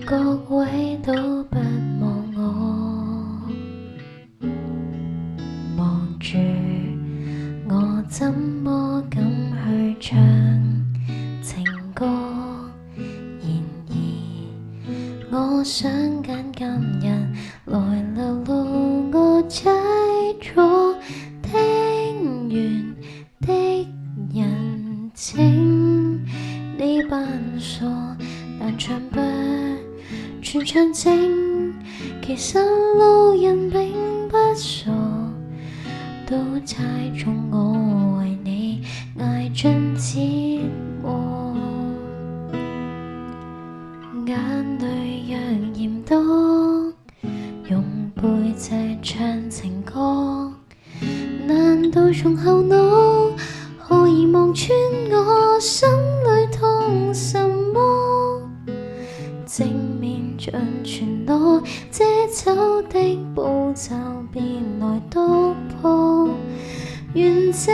各位都不望我，望住我怎麼敢去唱情歌？然而我想揀今日來流露我猜錯聽完的人情，你扮傻，但唱不全唱正，其實路人並不傻，都猜中我為你捱盡折磨。眼淚若嫌多，用背脊唱情歌，難道從後腦可以望穿我心裏痛什麼？正面像全裸，遮醜的步驟便來突破，願這